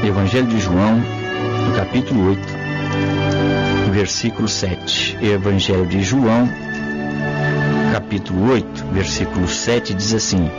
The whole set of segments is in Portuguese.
Evangelho de João, no capítulo 8, versículo 7. Evangelho de João, capítulo 8, versículo 7, diz assim: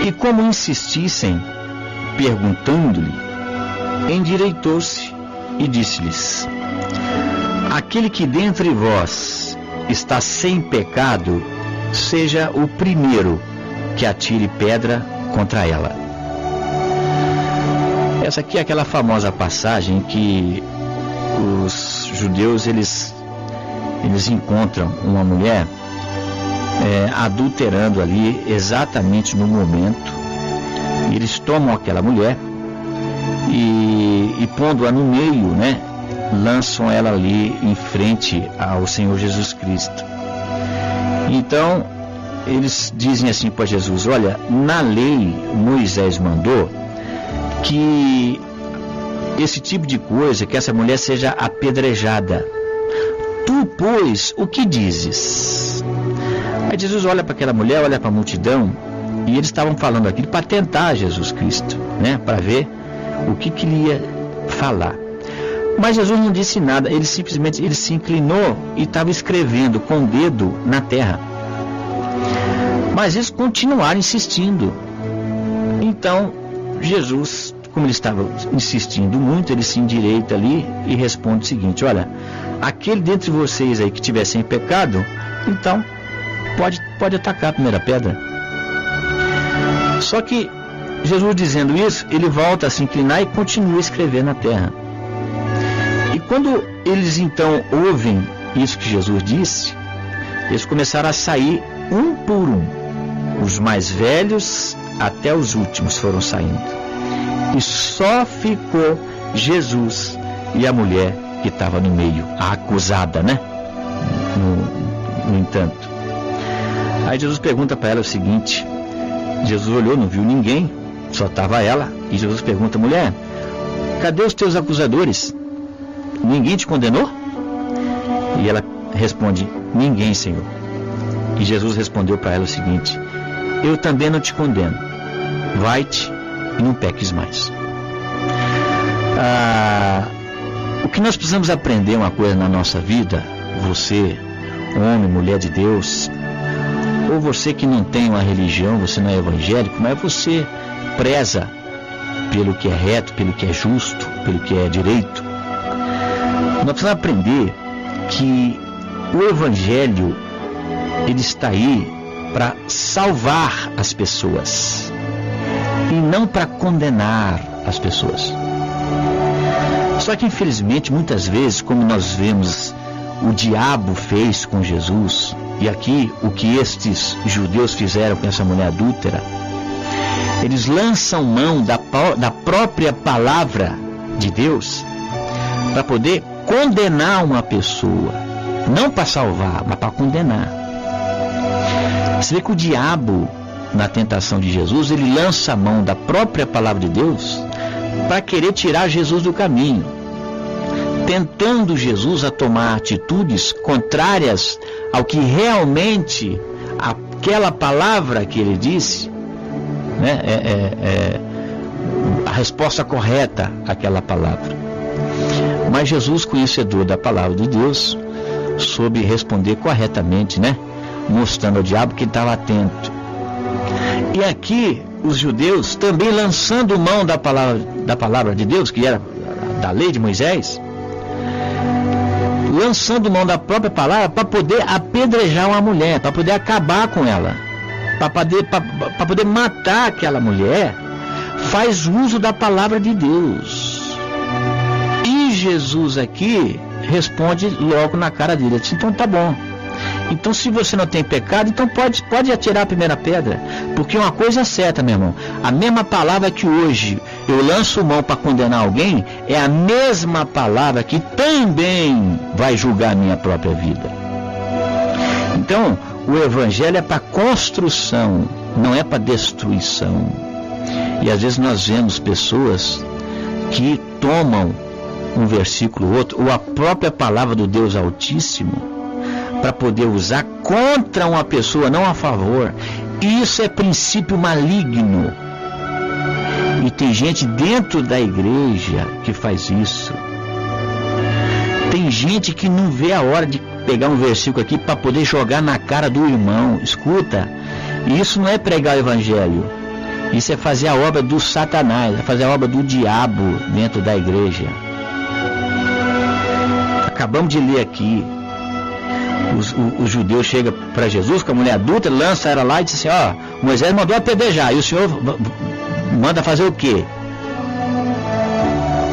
E como insistissem, perguntando-lhe, endireitou-se e disse-lhes: Aquele que dentre vós está sem pecado, seja o primeiro que atire pedra contra ela. Essa aqui é aquela famosa passagem que os judeus eles encontram uma mulher adulterando ali exatamente no momento. E eles tomam aquela mulher e pondo-a no meio, né, lançam ela ali em frente ao Senhor Jesus Cristo. Então eles dizem assim para Jesus: olha, na lei Moisés mandou que esse tipo de coisa, que essa mulher seja apedrejada. Tu, pois, o que dizes? Aí Jesus olha para aquela mulher, olha para a multidão, e eles estavam falando aquilo para tentar Jesus Cristo, né, para ver o que ele ia falar. Mas Jesus não disse nada, ele simplesmente se inclinou e estava escrevendo com o dedo na terra. Mas eles continuaram insistindo. Então Jesus, como ele estava insistindo muito, ele se endireita ali e responde o seguinte: olha, aquele dentre vocês aí que tiver sem pecado, então pode atacar a primeira pedra. Só que Jesus, dizendo isso, ele volta a se inclinar e continua a escrever na terra. E quando eles então ouvem isso que Jesus disse, eles começaram a sair um por um. Os mais velhos até os últimos foram saindo. E só ficou Jesus e a mulher que estava no meio, a acusada, né? No entanto. Aí Jesus pergunta para ela o seguinte: Jesus olhou, não viu ninguém, só estava ela. E Jesus pergunta: mulher, cadê os teus acusadores? Ninguém te condenou? E ela responde: ninguém, Senhor. E Jesus respondeu para ela o seguinte: eu também não te condeno. Vai-te e não peques mais. O que nós precisamos aprender uma coisa na nossa vida, você, homem, mulher de Deus, ou você que não tem uma religião, você não é evangélico, mas você preza pelo que é reto, pelo que é justo, pelo que é direito. Nós precisamos aprender que o Evangelho, ele está aí para salvar as pessoas e não para condenar as pessoas. Só que infelizmente muitas vezes, como nós vemos o diabo fez com Jesus, e aqui o que estes judeus fizeram com essa mulher adúltera, eles lançam mão da própria palavra de Deus para poder condenar uma pessoa, não para salvar, mas para condenar. Você vê que o diabo, na tentação de Jesus, ele lança a mão da própria palavra de Deus para querer tirar Jesus do caminho, tentando Jesus a tomar atitudes contrárias ao que realmente aquela palavra que ele disse, né, a resposta correta àquela palavra. Mas Jesus, conhecedor da palavra de Deus, soube responder corretamente, né, mostrando ao diabo que estava atento. E aqui os judeus também lançando mão da palavra de Deus, que era da lei de Moisés, lançando mão da própria palavra para poder apedrejar uma mulher, para poder acabar com ela, para poder matar aquela mulher, faz uso da palavra de Deus. E Jesus aqui responde logo na cara dele, disse: então tá bom. Então, se você não tem pecado, então pode atirar a primeira pedra. Porque uma coisa é certa, meu irmão: a mesma palavra que hoje eu lanço mão para condenar alguém, é a mesma palavra que também vai julgar a minha própria vida. Então, o Evangelho é para construção, não é para destruição. E às vezes nós vemos pessoas que tomam um versículo ou outro, ou a própria palavra do Deus Altíssimo, para poder usar contra uma pessoa, não a favor. Isso é princípio maligno. E tem gente dentro da igreja que faz isso. Tem gente que não vê a hora de pegar um versículo aqui para poder jogar na cara do irmão. Escuta, isso não é pregar o evangelho. Isso é fazer a obra do Satanás, é fazer a obra do diabo dentro da igreja. Acabamos de ler aqui. Os judeus chegam para Jesus com a mulher adulta, lança ela lá e diz assim: ó, Moisés mandou apedrejar, e o senhor manda fazer o quê?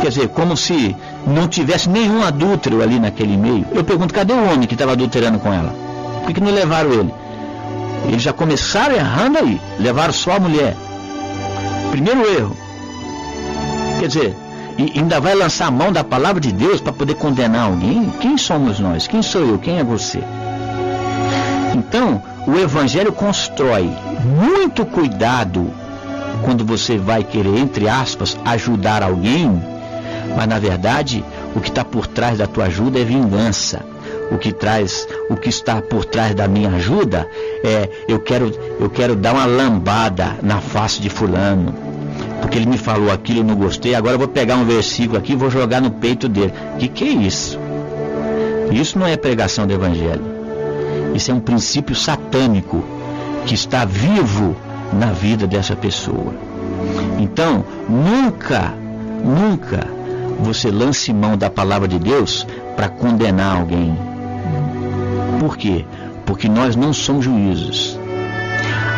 Quer dizer, como se não tivesse nenhum adúltero ali naquele meio. Eu pergunto, cadê o homem que estava adulterando com ela? Por que não levaram ele? Eles já começaram errando aí, levaram só a mulher. Primeiro erro. Quer dizer, e ainda vai lançar a mão da palavra de Deus para poder condenar alguém? Quem somos nós? Quem sou eu? Quem é você? Então, o evangelho constrói muito cuidado quando você vai querer, entre aspas, ajudar alguém, mas na verdade o que está por trás da tua ajuda é vingança. O que está por trás da minha ajuda é eu quero dar uma lambada na face de fulano, porque ele me falou aquilo, eu não gostei, agora eu vou pegar um versículo aqui e vou jogar no peito dele. Que é isso? Isso não é pregação do evangelho. Isso é um princípio satânico que está vivo na vida dessa pessoa. Então, nunca você lance mão da palavra de Deus para condenar alguém. Por quê? Porque nós não somos juízes.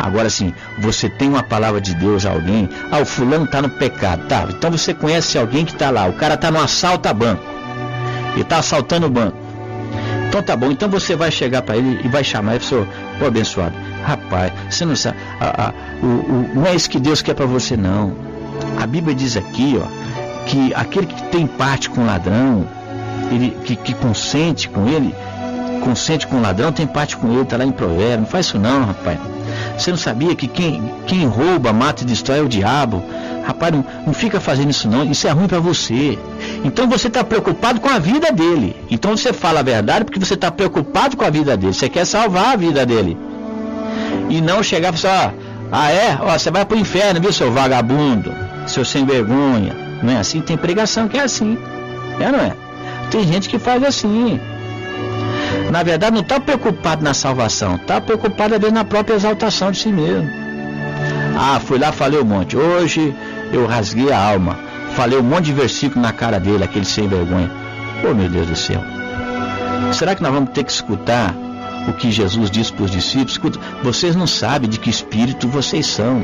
Agora sim, você tem uma palavra de Deus a alguém, o fulano está no pecado, tá? Então você conhece alguém que está lá, o cara está no assalto a banco, ele está assaltando o banco. Então tá bom, então você vai chegar para ele e vai chamar ele e falar: ô abençoado, rapaz, você não sabe, não é isso que Deus quer para você não. A Bíblia diz aqui, ó, que aquele que tem parte com o ladrão, que consente com ele, consente com o ladrão, tem parte com ele, está lá em Provérbios. Não faz isso não, rapaz. Você não sabia que quem rouba, mata e destrói é o diabo? Rapaz, não fica fazendo isso não, isso é ruim para você. Então você está preocupado com a vida dele. Então você fala a verdade porque você está preocupado com a vida dele. Você quer salvar a vida dele. E não chegar e falar: você vai para o inferno, viu, seu vagabundo, seu sem vergonha. Não é assim? Tem pregação que é assim. Não é? Tem gente que faz assim. Na verdade não está preocupado na salvação, está preocupado às vezes na própria exaltação de si mesmo. Fui lá, falei um monte, hoje eu rasguei a alma, falei um monte de versículo na cara dele, aquele sem vergonha. Meu Deus do céu, será que nós vamos ter que escutar o que Jesus disse para os discípulos? Escuta, vocês não sabem de que espírito vocês são.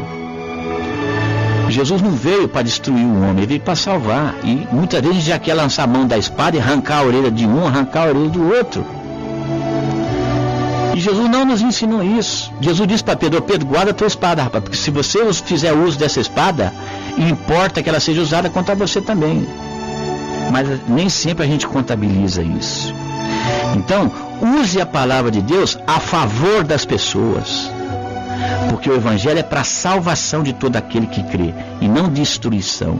Jesus não veio para destruir o homem, ele veio para salvar. E muitas vezes a gente já quer lançar a mão da espada e arrancar a orelha de um, arrancar a orelha do outro. E Jesus não nos ensinou isso. Jesus disse para Pedro: Pedro, guarda a tua espada, rapaz, porque se você fizer uso dessa espada, importa que ela seja usada contra você também. Mas nem sempre a gente contabiliza isso. Então, use a palavra de Deus a favor das pessoas, porque o evangelho é para a salvação de todo aquele que crê e não destruição.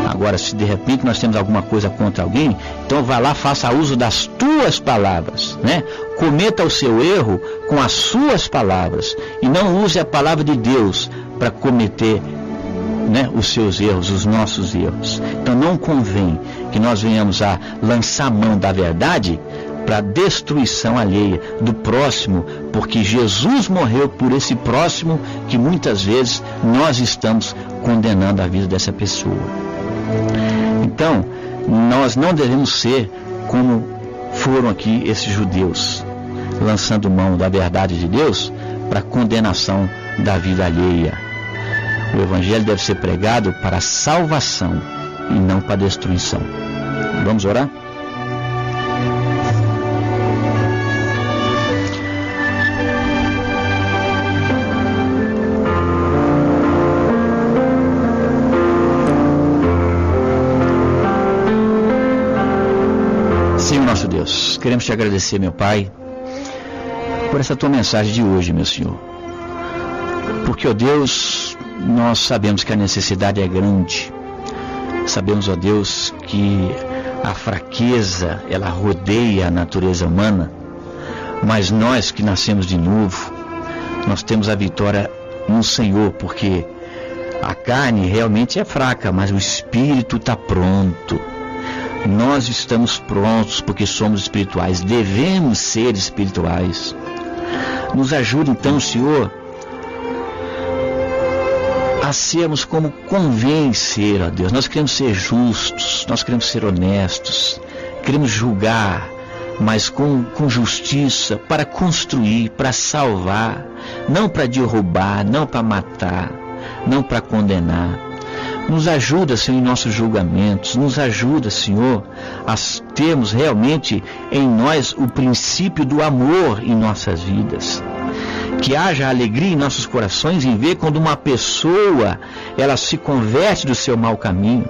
Agora, se de repente nós temos alguma coisa contra alguém, então vá lá, faça uso das tuas palavras, né? Cometa o seu erro com as suas palavras e não use a palavra de Deus para cometer, né, os seus erros, os nossos erros. Então não convém que nós venhamos a lançar mão da verdade para destruição alheia do próximo, porque Jesus morreu por esse próximo que muitas vezes nós estamos condenando a vida dessa pessoa. Então, nós não devemos ser como foram aqui esses judeus, lançando mão da verdade de Deus para condenação da vida alheia. O evangelho deve ser pregado para a salvação e não para a destruição. Vamos orar? Senhor nosso Deus, queremos te agradecer, meu Pai, por essa tua mensagem de hoje, meu Senhor. Porque, ó Deus, nós sabemos que a necessidade é grande. Sabemos, ó Deus, que a fraqueza, ela rodeia a natureza humana, mas nós que nascemos de novo, nós temos a vitória no Senhor, porque a carne realmente é fraca, mas o espírito está pronto. Nós estamos prontos porque somos espirituais, devemos ser espirituais. Nos ajude então, Senhor, a sermos como convém ser, ó Deus. Nós queremos ser justos, nós queremos ser honestos, queremos julgar, mas com justiça, para construir, para salvar, não para derrubar, não para matar, não para condenar. Nos ajuda, Senhor, em nossos julgamentos, nos ajuda, Senhor, a termos realmente em nós o princípio do amor em nossas vidas. Que haja alegria em nossos corações em ver quando uma pessoa, ela se converte do seu mau caminho.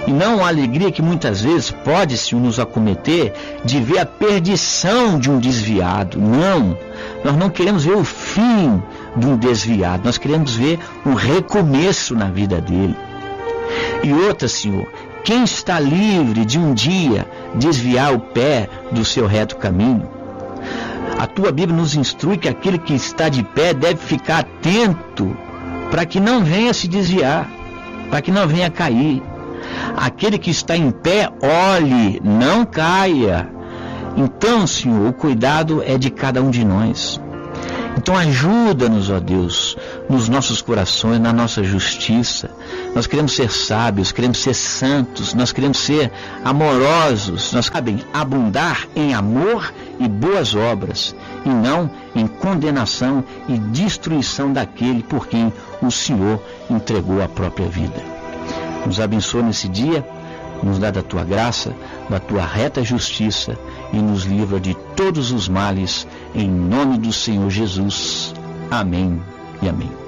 E não a alegria que muitas vezes pode se nos acometer de ver a perdição de um desviado. Não, nós não queremos ver o fim de um desviado, nós queremos ver um recomeço na vida dele. E outra, Senhor, quem está livre de um dia desviar o pé do seu reto caminho? A tua Bíblia nos instrui que aquele que está de pé deve ficar atento para que não venha se desviar, para que não venha cair. Aquele que está em pé, olhe, não caia. Então, Senhor, o cuidado é de cada um de nós. Então ajuda-nos, ó Deus, nos nossos corações, na nossa justiça. Nós queremos ser sábios, queremos ser santos, nós queremos ser amorosos. Nós sabemos abundar em amor e boas obras, e não em condenação e destruição daquele por quem o Senhor entregou a própria vida. Nos abençoa nesse dia, nos dá da tua graça, da tua reta justiça e nos livra de todos os males, em nome do Senhor Jesus. Amém e amém.